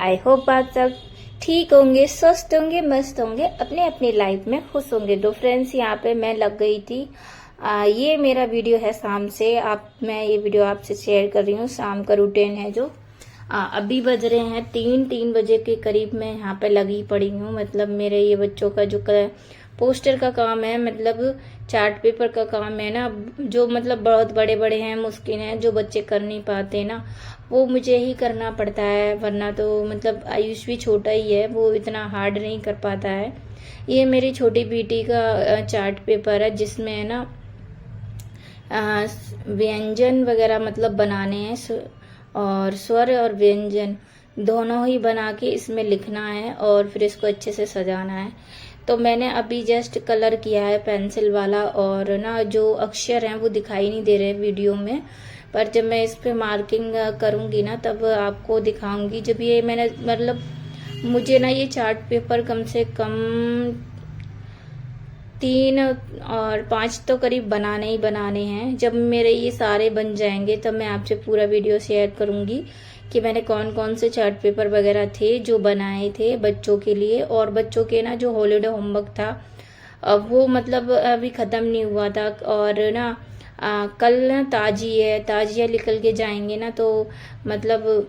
I hope आप सब ठीक होंगे, स्वस्थ होंगे, मस्त होंगे, अपने अपनी लाइफ में खुश होंगे। तो फ्रेंड्स, यहाँ पे मैं लग गई थी। ये मेरा वीडियो है शाम से। मैं ये वीडियो आपसे शेयर कर रही हूँ। शाम का रूटीन है जो अभी बज रहे हैं 3 बजे के करीब मैं यहाँ पे लगी पड़ी हूँ। मतलब मेरे ये बच्चों का जो पोस्टर का काम है, मतलब चार्ट पेपर का काम है ना, जो मतलब बहुत बड़े बड़े हैं, मुश्किल हैं, जो बच्चे कर नहीं पाते ना, वो मुझे ही करना पड़ता है। वरना तो मतलब आयुष भी छोटा ही है, वो इतना हार्ड नहीं कर पाता है। ये मेरी छोटी बेटी का चार्ट पेपर है, जिसमें है ना व्यंजन वगैरह मतलब बनाने हैं, और स्वर और व्यंजन दोनों ही बना के इसमें लिखना है और फिर इसको अच्छे से सजाना है। तो मैंने अभी जस्ट कलर किया है पेंसिल वाला, और ना जो अक्षर हैं वो दिखाई नहीं दे रहे वीडियो में, पर जब मैं इस पे मार्किंग करूंगी ना तब आपको दिखाऊंगी। जब ये मैंने मतलब मुझे ना ये चार्ट पेपर कम से कम 3 और 5 तो करीब बनाने ही बनाने हैं। जब मेरे ये सारे बन जाएंगे तब मैं आपसे पूरा वीडियो शेयर करूंगी कि मैंने कौन कौन से चार्ट पेपर वगैरह थे जो बनाए थे बच्चों के लिए। और बच्चों के ना जो हॉलीडे होमवर्क था, अब वो मतलब अभी ख़त्म नहीं हुआ था। और ना कल ना ताजिया निकल के जाएंगे ना, तो मतलब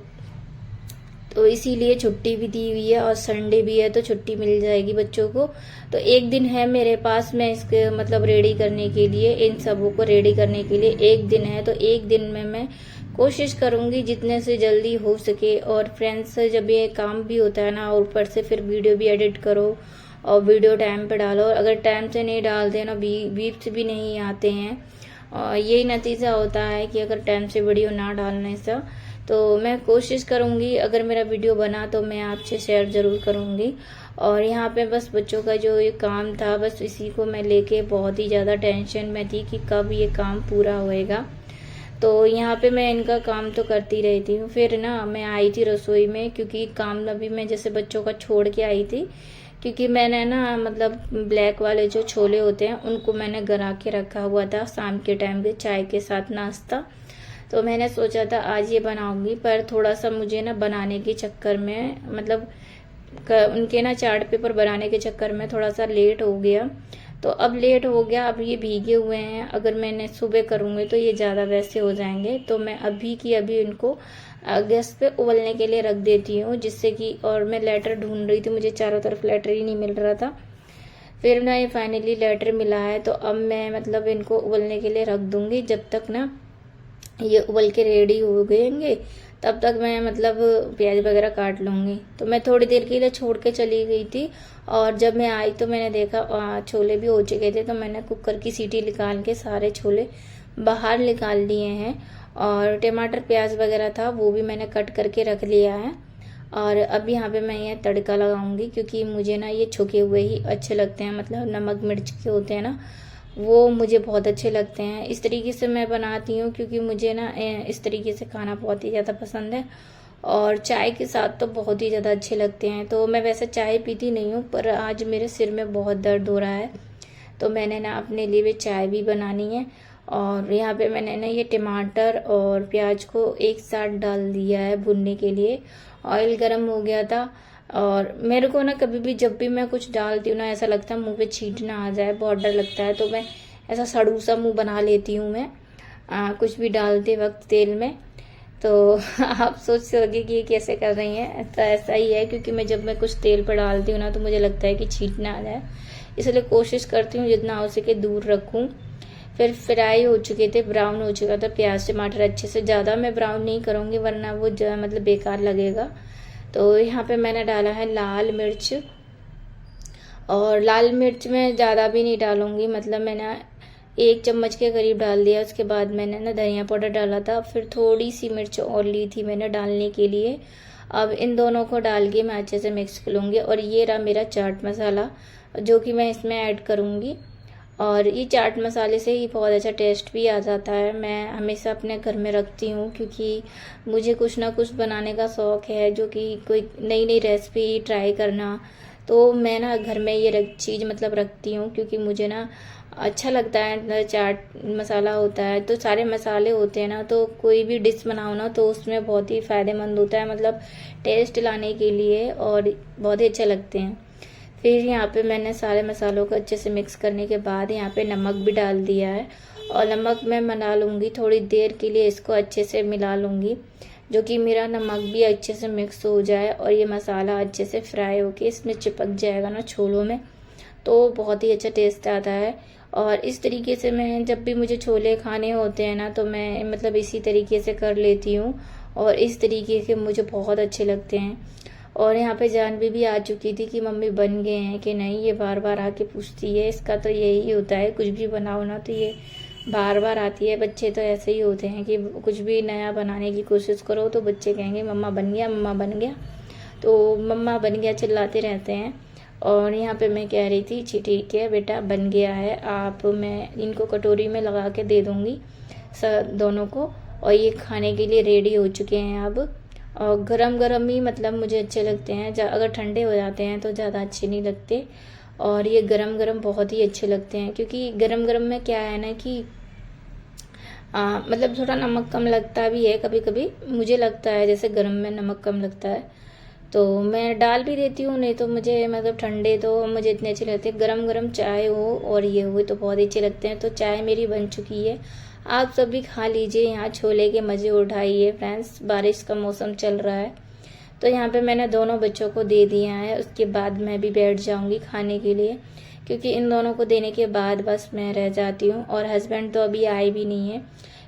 तो इसीलिए छुट्टी भी दी हुई है, और संडे भी है तो छुट्टी मिल जाएगी बच्चों को। तो एक दिन है मेरे पास, मैं इसके मतलब रेडी करने के लिए, इन सबों को रेडी करने के लिए एक दिन है। तो एक दिन में मैं कोशिश करूंगी जितने से जल्दी हो सके। और फ्रेंड्स, जब ये काम भी होता है ना, और ऊपर से फिर वीडियो भी एडिट करो और वीडियो टाइम पे डालो, और अगर टाइम से नहीं डालते ना, व्यूज भी नहीं आते हैं। और यही नतीजा होता है कि अगर टाइम से वीडियो ना डालने से। तो मैं कोशिश करूंगी, अगर मेरा वीडियो बना तो मैं आपसे शेयर जरूर करूंगी। और यहाँ पे बस बच्चों का जो ये काम था, बस इसी को मैं लेके बहुत ही ज़्यादा टेंशन में थी कि कब ये काम पूरा होएगा। तो यहाँ पे मैं इनका काम तो करती रहती हूँ। फिर ना मैं आई थी रसोई में, क्योंकि काम अभी मैं जैसे बच्चों का छोड़ के आई थी, क्योंकि मैंने ना मतलब ब्लैक वाले जो छोले होते हैं उनको मैंने गरा के रखा हुआ था शाम के टाइम पे चाय के साथ नाश्ता। तो मैंने सोचा था आज ये बनाऊंगी, पर थोड़ा सा मुझे ना बनाने के चक्कर में मतलब उनके ना चार्ट पेपर बनाने के चक्कर में थोड़ा सा लेट हो गया। तो अब लेट हो गया, अब ये भीगे हुए हैं, अगर मैंने सुबह करूँगी तो ये ज़्यादा वैसे हो जाएंगे। तो मैं अभी की अभी इनको गैस पे उबलने के लिए रख देती हूँ, जिससे कि, और मैं लेटर ढूंढ रही थी, मुझे चारों तरफ लेटर ही नहीं मिल रहा था। फिर ना ये फाइनली लेटर मिला है। तो अब मैं मतलब इनको उबलने के लिए रख दूंगी। जब तक ना ये उबल के रेडी हो गएंगे तब तक मैं मतलब प्याज वगैरह काट लूँगी। तो मैं थोड़ी देर के लिए छोड़ के चली गई थी, और जब मैं आई तो मैंने देखा छोले भी हो चुके थे। तो मैंने कुकर की सीटी निकाल के सारे छोले बाहर निकाल लिए हैं, और टमाटर प्याज वगैरह था वो भी मैंने कट करके रख लिया है। और अब यहाँ पे मैं ये तड़का लगाऊंगी, क्योंकि मुझे ना ये छुके हुए ही अच्छे लगते हैं, मतलब नमक मिर्च के होते हैं ना, वो मुझे बहुत अच्छे लगते हैं। इस तरीके से मैं बनाती हूँ, क्योंकि मुझे ना इस तरीके से खाना बहुत ही ज़्यादा पसंद है, और चाय के साथ तो बहुत ही ज़्यादा अच्छे लगते हैं। तो मैं वैसे चाय पीती नहीं हूँ, पर आज मेरे सिर में बहुत दर्द हो रहा है, तो मैंने ना अपने लिए भी चाय भी बनानी है। और यहाँ पे मैंने ना ये टमाटर और प्याज को एक साथ डाल दिया है भुनने के लिए। ऑयल गर्म हो गया था, और मेरे को ना कभी भी जब भी मैं कुछ डालती हूँ ना, ऐसा लगता है मुंह पे छींट ना आ जाए, बहुत डर लगता है। तो मैं ऐसा सड़ू सा मुंह बना लेती हूँ मैं कुछ भी डालते वक्त तेल में। तो आप सोच सके कि ये कैसे कर रही हैं, तो ऐसा ही है, क्योंकि जब मैं कुछ तेल पर डालती हूँ ना तो मुझे लगता है कि छींट ना आ जाए, इसलिए कोशिश करती हूँ जितना हो सके दूर रखूँ। फिर फ्राई हो चुके थे, ब्राउन हो चुका था प्याज टमाटर अच्छे से। ज़्यादा मैं ब्राउन नहीं करूँगी, वरना वो मतलब बेकार लगेगा। तो यहाँ पे मैंने डाला है लाल मिर्च, और लाल मिर्च मैं ज़्यादा भी नहीं डालूंगी, मतलब मैंने 1 चम्मच के करीब डाल दिया। उसके बाद मैंने ना धनिया पाउडर डाला था, फिर थोड़ी सी मिर्च और ली थी मैंने डालने के लिए। अब इन दोनों को डाल के मैं अच्छे से मिक्स कर लूँगी। और ये रहा मेरा चाट मसाला, जो कि मैं इसमें ऐड करूँगी। और ये चाट मसाले से ही बहुत अच्छा टेस्ट भी आ जाता है। मैं हमेशा अपने घर में रखती हूँ, क्योंकि मुझे कुछ ना कुछ बनाने का शौक़ है, जो कि कोई नई नई रेसिपी ट्राई करना। तो मैं ना घर में ये चीज़ मतलब रखती हूँ, क्योंकि मुझे ना अच्छा लगता है। चाट मसाला होता है तो सारे मसाले होते हैं ना, तो कोई भी डिश बनाओ ना तो उसमें बहुत ही फ़ायदेमंद होता है, मतलब टेस्ट लाने के लिए, और बहुत ही अच्छे लगते हैं। फिर यहाँ पे मैंने सारे मसालों को अच्छे से मिक्स करने के बाद यहाँ पे नमक भी डाल दिया है, और नमक मैं मिला लूँगी थोड़ी देर के लिए, इसको अच्छे से मिला लूँगी, जो कि मेरा नमक भी अच्छे से मिक्स हो जाए और ये मसाला अच्छे से फ्राई होके इसमें चिपक जाएगा ना छोलों में, तो बहुत ही अच्छा टेस्ट आता है। और इस तरीके से मैं जब भी मुझे छोले खाने होते हैं ना, तो मैं मतलब इसी तरीके से कर लेती हूँ, और इस तरीके के मुझे बहुत अच्छे लगते हैं। और यहाँ पे जानवी भी आ चुकी थी कि मम्मी बन गए हैं कि नहीं, ये बार बार आके पूछती है। इसका तो यही होता है, कुछ भी बनाओ ना तो ये बार बार आती है। बच्चे तो ऐसे ही होते हैं कि कुछ भी नया बनाने की कोशिश करो तो बच्चे कहेंगे मम्मा बन गया, मम्मा बन गया, तो मम्मा बन गया चिल्लाते रहते हैं। और यहाँ पे मैं कह रही थी ठीक है बेटा बन गया है, आप मैं इनको कटोरी में लगा के दे दूँगी दोनों को, और ये खाने के लिए रेडी हो चुके हैं अब। और गरम गरम ही मतलब मुझे अच्छे लगते हैं, अगर ठंडे हो जाते हैं तो ज़्यादा अच्छे नहीं लगते, और ये गरम गरम बहुत ही अच्छे लगते हैं। क्योंकि गरम गरम में क्या है ना कि मतलब थोड़ा नमक कम लगता भी है कभी कभी, मुझे लगता है जैसे गरम में नमक कम लगता है, तो मैं डाल भी देती हूँ। नहीं तो मुझे मतलब ठंडे तो मुझे इतने अच्छे लगते हैं, गरम गरम चाय हो और ये हो तो बहुत अच्छे लगते हैं। तो चाय मेरी बन चुकी है, आप सब भी खा लीजिए, यहाँ छोले के मज़े उठाइए फ्रेंड्स। बारिश का मौसम चल रहा है, तो यहाँ पे मैंने दोनों बच्चों को दे दिया है, उसके बाद मैं भी बैठ जाऊँगी खाने के लिए, क्योंकि इन दोनों को देने के बाद बस मैं रह जाती हूँ। और हस्बैंड तो अभी आए भी नहीं है,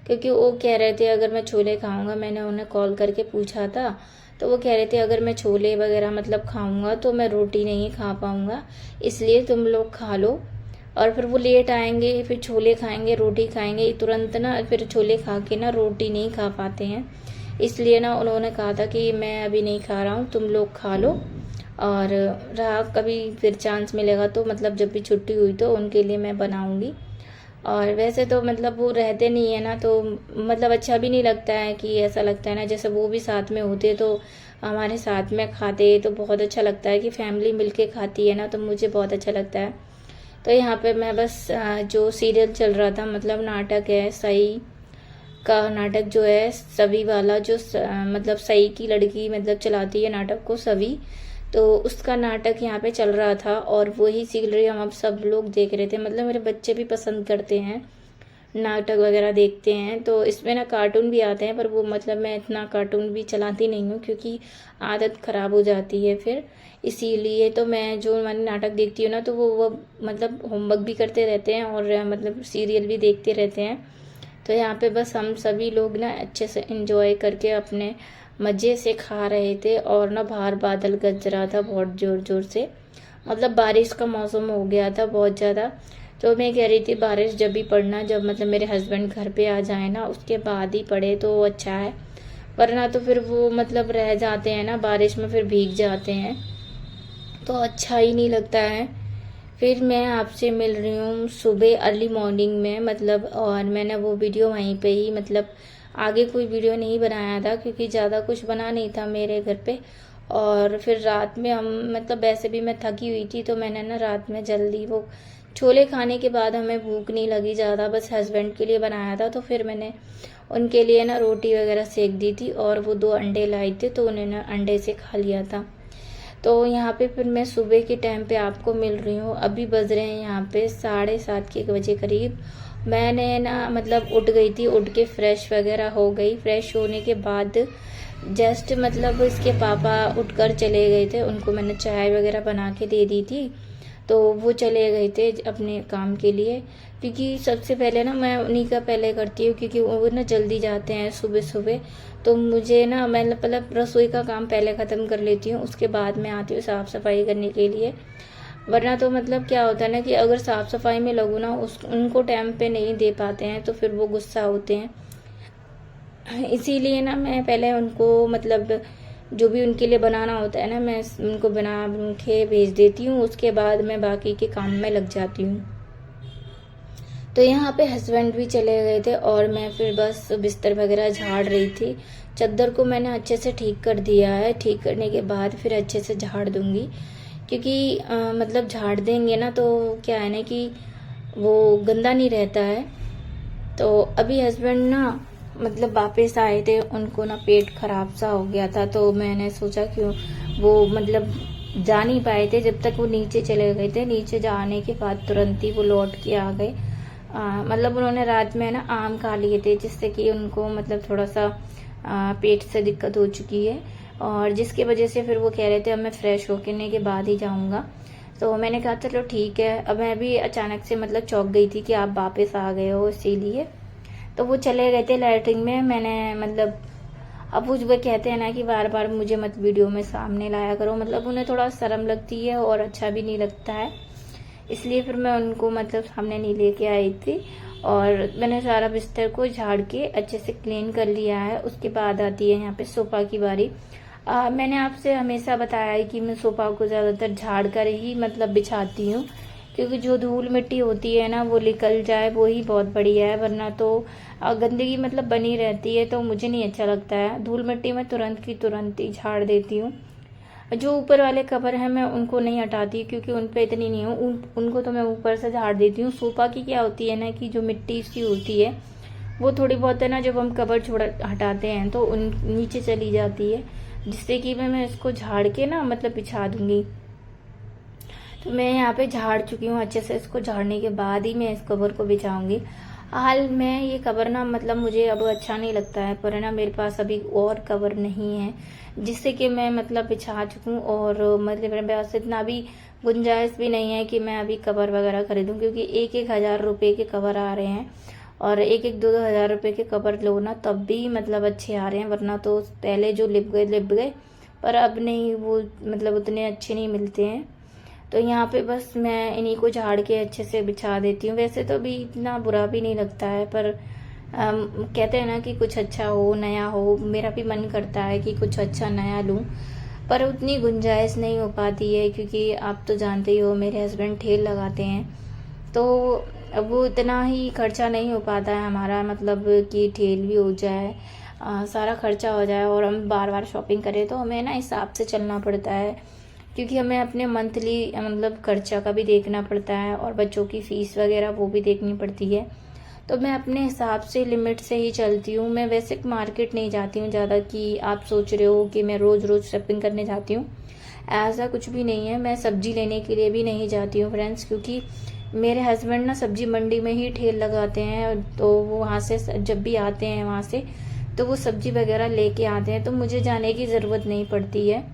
क्योंकि वो कह रहे थे अगर मैं छोले खाऊंगा, मैंने उन्हें कॉल करके पूछा था, तो वो कह रहे थे अगर मैं छोले वगैरह मतलब खाऊंगा तो मैं रोटी नहीं खा पाऊंगा, इसलिए तुम लोग खा लो। और फिर वो लेट आएंगे, फिर छोले खाएंगे, रोटी खाएंगे तुरंत ना, फिर छोले खा के ना रोटी नहीं खा पाते हैं, इसलिए ना उन्होंने कहा था कि मैं अभी नहीं खा रहा हूँ, तुम लोग खा लो, और रहा कभी फिर चांस मिलेगा तो मतलब जब भी छुट्टी हुई तो उनके लिए मैं बनाऊंगी। और वैसे तो मतलब वो रहते नहीं है ना, तो मतलब अच्छा भी नहीं लगता है, कि ऐसा लगता है ना जैसे वो भी साथ में होते तो हमारे साथ में खाते, तो बहुत अच्छा लगता है कि फैमिली मिलके खाती है ना, तो मुझे बहुत अच्छा लगता है। तो यहाँ पे मैं बस जो सीरियल चल रहा था, मतलब नाटक है सई का, नाटक जो है सवी वाला, जो मतलब सई की लड़की मतलब चलाती है नाटक को, सवी, तो उसका नाटक यहाँ पे चल रहा था, और वही सीरियल हम अब सब लोग देख रहे थे। मतलब मेरे बच्चे भी पसंद करते हैं नाटक वगैरह देखते हैं, तो इसमें ना कार्टून भी आते हैं, पर वो मतलब मैं इतना कार्टून भी चलाती नहीं हूँ, क्योंकि आदत ख़राब हो जाती है फिर, इसीलिए। तो मैं जो मैंने नाटक देखती हूँ ना, तो वो मतलब होमवर्क भी करते रहते हैं और मतलब सीरियल भी देखते रहते हैं। तो यहाँ पे बस हम सभी लोग ना अच्छे से एंजॉय करके अपने मज़े से खा रहे थे, और ना बाहर बादल गरज रहा था बहुत ज़ोर ज़ोर से, मतलब बारिश का मौसम हो गया था बहुत ज़्यादा। तो मैं कह रही थी बारिश जब भी पड़ना, जब मतलब मेरे हस्बैंड घर पे आ जाए ना उसके बाद ही पड़े तो अच्छा है, वरना तो फिर वो मतलब रह जाते हैं ना बारिश में, फिर भीग जाते हैं तो अच्छा ही नहीं लगता है। फिर मैं आपसे मिल रही हूँ सुबह अर्ली मॉर्निंग में, मतलब और मैंने वो वीडियो वहीं पे ही, मतलब आगे कोई वीडियो नहीं बनाया था, क्योंकि ज़्यादा कुछ बना नहीं था मेरे घर पे। और फिर रात में हम मतलब वैसे भी मैं थकी हुई थी, तो मैंने ना रात में जल्दी वो छोले खाने के बाद हमें भूख नहीं लगी ज़्यादा, बस हस्बैंड के लिए बनाया था, तो फिर मैंने उनके लिए ना रोटी वगैरह सेक दी थी, और वो 2 अंडे लाए थे तो उन्होंने अंडे से खा लिया था। तो यहाँ पे फिर मैं सुबह के टाइम पे आपको मिल रही हूँ, अभी बज रहे हैं यहाँ पे 7:30 के बजे करीब। मैंने ना मतलब उठ गई थी, उठ के फ्रेश वगैरह हो गई, फ्रेश होने के बाद जस्ट मतलब इसके पापा उठकर चले गए थे, उनको मैंने चाय वगैरह बना के दे दी थी, तो वो चले गए थे अपने काम के लिए। क्योंकि सबसे पहले ना मैं उन्हीं का पहले करती हूँ, क्योंकि वो ना जल्दी जाते हैं सुबह सुबह, तो मुझे ना मैं मतलब रसोई का काम पहले ख़त्म कर लेती हूँ, उसके बाद मैं आती हूँ साफ़ सफाई करने के लिए। वरना तो मतलब क्या होता है ना कि अगर साफ़ सफाई में लगूँ ना, उनको टाइम पे नहीं दे पाते हैं तो फिर वो गुस्सा होते हैं। इसीलिए ना मैं पहले उनको मतलब जो भी उनके लिए बनाना होता है ना, मैं उनको बना के भेज देती हूँ, उसके बाद मैं बाकी के काम में लग जाती हूँ। तो यहाँ पे हस्बैंड भी चले गए थे, और मैं फिर बस बिस्तर वगैरह झाड़ रही थी। चादर को मैंने अच्छे से ठीक कर दिया है, ठीक करने के बाद फिर अच्छे से झाड़ दूंगी, क्योंकि मतलब झाड़ देंगे ना तो क्या है ना कि वो गंदा नहीं रहता है। तो अभी हस्बैंड ना मतलब वापस आए थे, उनको ना पेट खराब सा हो गया था, तो मैंने सोचा क्यों वो मतलब जा नहीं पाए थे जब तक वो नीचे चले गए थे। नीचे जाने के बाद तुरंत ही वो लौट के आ गए। मतलब उन्होंने रात में ना आम खा लिए थे, जिससे कि उनको मतलब थोड़ा सा पेट से दिक्कत हो चुकी है, और जिसकी वजह से फिर वो कह रहे थे अब मैं फ्रेश होने के बाद ही जाऊंगा। तो मैंने कहा चलो ठीक है। अब मैं भी अचानक से मतलब चौंक गई थी कि आप वापस आ गए हो, इसीलिए तो वो चले गए थे लैट्रिन में। मैंने मतलब अब वो कहते हैं ना कि बार बार मुझे मत वीडियो में सामने लाया करो, मतलब उन्हें थोड़ा शर्म लगती है और अच्छा भी नहीं लगता है, इसलिए फिर मैं उनको मतलब सामने नहीं लेके आई थी। और मैंने सारा बिस्तर को झाड़ के अच्छे से क्लीन कर लिया है। उसके बाद आती है यहाँ पे सोफा की बारी। मैंने आपसे हमेशा बताया है कि मैं सोफा को ज़्यादातर झाड़ कर ही मतलब बिछाती हूँ, क्योंकि जो धूल मिट्टी होती है ना वो निकल जाए वो ही बहुत बढ़िया है, वरना तो गंदगी मतलब बनी रहती है तो मुझे नहीं अच्छा लगता है। धूल मिट्टी मैं तुरंत की तुरंत ही झाड़ देती हूँ। जो ऊपर वाले कवर हैं मैं उनको नहीं हटाती, क्योंकि उन पे इतनी नहीं हूँ, उनको तो मैं ऊपर से झाड़ देती हूँ। सोफा की क्या होती है ना कि जो मिट्टी सी होती है वो थोड़ी बहुत है ना, जब हम कवर छोड़ हटाते हैं तो उन नीचे चली जाती है, जिससे कि मैं इसको झाड़ के ना मतलब बिछा दूंगी। तो मैं यहाँ पे झाड़ चुकी हूँ अच्छे से। इसको झाड़ने के बाद ही मैं इस कवर को बिछाऊंगी। हाल में ये कवर ना मतलब मुझे अब अच्छा नहीं लगता है, पर है ना मेरे पास अभी और कवर नहीं है जिससे कि मैं मतलब बिछा चुकूँ, और मतलब मेरे पास इतना भी गुंजाइश भी नहीं है कि मैं अभी कवर वगैरह खरीदूं, क्योंकि 1-1 हज़ार रुपए के कवर आ रहे हैं, और 1-1 2-2 हज़ार रुपए के कवर लो ना तब भी मतलब अच्छे आ रहे हैं, वरना तो पहले जो लिप गए, पर अब नहीं, वो मतलब उतने अच्छे नहीं मिलते हैं। तो यहाँ पे बस मैं इन्हीं को झाड़ के अच्छे से बिछा देती हूँ। वैसे तो अभी इतना बुरा भी नहीं लगता है, पर कहते हैं ना कि कुछ अच्छा हो, नया हो, मेरा भी मन करता है कि कुछ अच्छा नया लूँ, पर उतनी गुंजाइश नहीं हो पाती है, क्योंकि आप तो जानते ही हो मेरे हस्बैंड ठेल लगाते हैं, तो अब वो इतना ही खर्चा नहीं हो पाता है हमारा, मतलब कि ठेल भी हो जाए, सारा खर्चा हो जाए, और हम बार बार शॉपिंग करें तो हमें ना हिसाब से चलना पड़ता है, क्योंकि हमें अपने मंथली मतलब खर्चा का भी देखना पड़ता है, और बच्चों की फीस वगैरह वो भी देखनी पड़ती है। तो मैं अपने हिसाब से लिमिट से ही चलती हूँ। मैं वैसे मार्केट नहीं जाती हूँ ज़्यादा कि आप सोच रहे हो कि मैं रोज़ रोज़ शॉपिंग करने जाती हूँ, ऐसा कुछ भी नहीं है। मैं सब्जी लेने के लिए भी नहीं जाती हूँ फ्रेंड्स, क्योंकि मेरे हस्बैंड ना सब्जी मंडी में ही ठेल लगाते हैं, तो वो वहाँ से जब भी आते हैं वहाँ से तो वो सब्जी वगैरह लेके आते हैं, तो मुझे जाने की ज़रूरत नहीं पड़ती है।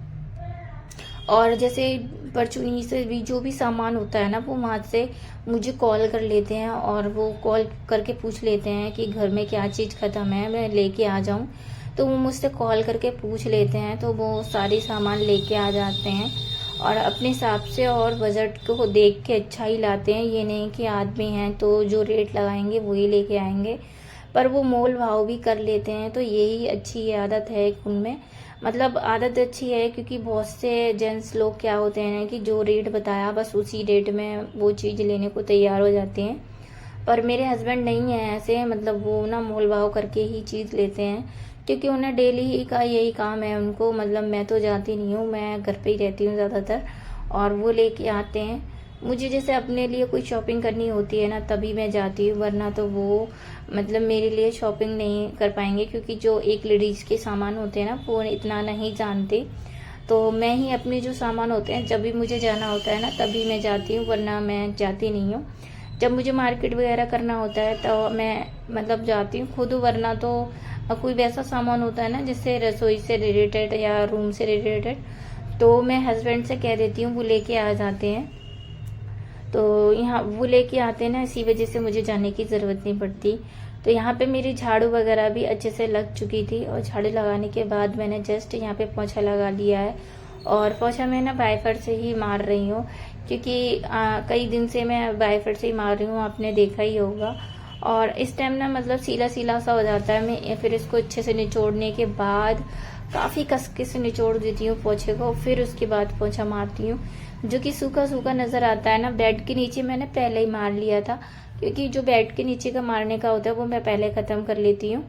और जैसे परचूनी से भी जो भी सामान होता है ना वो वहाँ से मुझे कॉल कर लेते हैं, और वो कॉल करके पूछ लेते हैं कि घर में क्या चीज़ ख़त्म है मैं लेके आ जाऊँ, तो वो मुझसे कॉल करके पूछ लेते हैं, तो वो सारी सामान लेके आ जाते हैं, और अपने हिसाब से और बजट को देख के अच्छा ही लाते हैं। ये नहीं कि आदमी हैं तो जो रेट लगाएंगे वही लेके आएंगे, पर वो मोल भाव भी कर लेते हैं, तो यही अच्छी आदत है उनमें, मतलब आदत अच्छी है, क्योंकि बहुत से जेंट्स लोग क्या होते हैं कि जो रेट बताया बस उसी रेट में वो चीज़ लेने को तैयार हो जाते हैं, पर मेरे हस्बैंड नहीं है ऐसे, मतलब वो ना मोल भाव करके ही चीज़ लेते हैं, क्योंकि उन्हें डेली ही का यही काम है उनको। मतलब मैं तो जाती नहीं हूँ, मैं घर पे ही रहती हूँ ज़्यादातर, और वो लेके आते हैं। मुझे जैसे अपने लिए कोई शॉपिंग करनी होती है ना तभी मैं जाती हूँ, वरना तो वो मतलब मेरे लिए शॉपिंग नहीं कर पाएंगे, क्योंकि जो एक लेडीज़ के सामान होते हैं ना वो इतना नहीं जानते, तो मैं ही अपने जो सामान होते हैं जब भी मुझे जाना होता है ना तभी मैं जाती हूँ, वरना मैं जाती नहीं हूँ। जब मुझे मार्केट वगैरह करना होता है तो मैं मतलब जाती हूँ खुद, वरना तो कोई वैसा सामान होता है ना जिससे रसोई से रिलेटेड या रूम से रिलेटेड, तो मैं हस्बैंड से कह देती हूँ वो लेके आ जाते हैं, तो यहाँ वो लेके आते हैं ना, इसी वजह से मुझे जाने की ज़रूरत नहीं पड़ती। तो यहाँ पे मेरी झाड़ू वगैरह भी अच्छे से लग चुकी थी, और झाड़ू लगाने के बाद मैंने जस्ट यहाँ पे पोंछा लगा लिया है, और पोंछा मैं ना वाइपर से ही मार रही हूँ, क्योंकि कई दिन से मैं वाइपर से ही मार रही हूँ, आपने देखा ही होगा। और इस टाइम ना मतलब सीला सीला सा हो जाता है, मैं फिर इसको अच्छे से निचोड़ने के बाद काफ़ी कसके से निचोड़ देती हूँ पोंछे को, फिर उसके बाद पोंछा मारती हूँ। जो कि सूखा सूखा नज़र आता है ना, बेड के नीचे मैंने पहले ही मार लिया था, क्योंकि जो बेड के नीचे का मारने का होता है वो मैं पहले ख़त्म कर लेती हूँ।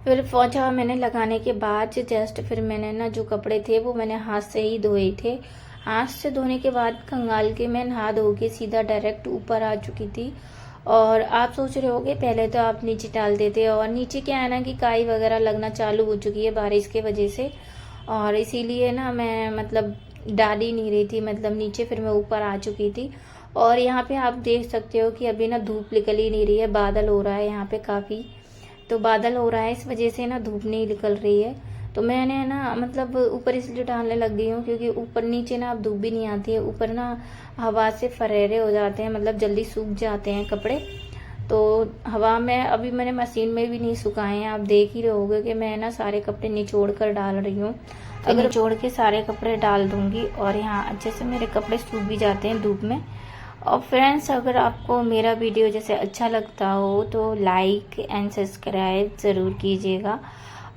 फिर पोंछा मैंने लगाने के बाद जस्ट फिर मैंने ना जो कपड़े थे वो मैंने हाथ से ही धोए थे। हाथ से धोने के बाद कंगाल के मैं नहा धो के सीधा डायरेक्ट ऊपर आ चुकी थी। और आप सोच रहे होगे पहले तो आप नीचे डाल देते, और नीचे क्या है ना कि काई वगैरह लगना चालू हो चुकी है बारिश के वजह से, और इसीलिए ना मैं मतलब डाल ही नहीं रही थी मतलब नीचे, फिर मैं ऊपर आ चुकी थी। और यहाँ पे आप देख सकते हो कि अभी ना धूप निकल ही नहीं रही है, बादल हो रहा है यहाँ पे काफ़ी, तो बादल हो रहा है इस वजह से ना धूप नहीं निकल रही है। तो मैंने ना मतलब ऊपर इसलिए डालने लग गई हूँ क्योंकि ऊपर नीचे ना अब धूप भी नहीं आती है, ऊपर ना हवा से फरेरे हो जाते हैं, मतलब जल्दी सूख जाते हैं कपड़े। तो हवा में अभी मैंने मशीन में भी नहीं सुखाए हैं, आप देख ही रहे होगे कि मैं ना सारे कपड़े निचोड़ कर डाल रही हूँ। अगर निचोड़ के सारे कपड़े डाल दूंगी और यहाँ अच्छे से मेरे कपड़े सूख भी जाते हैं धूप में। और फ्रेंड्स, अगर आपको मेरा वीडियो जैसे अच्छा लगता हो तो लाइक एंड सब्सक्राइब ज़रूर कीजिएगा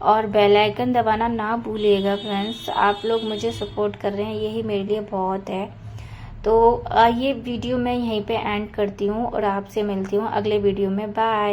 और बेल आइकन दबाना ना भूलिएगा। फ्रेंड्स, आप लोग मुझे सपोर्ट कर रहे हैं, यही मेरे लिए बहुत है। तो ये वीडियो मैं यहीं पे एंड करती हूँ और आपसे मिलती हूँ अगले वीडियो में। बाय।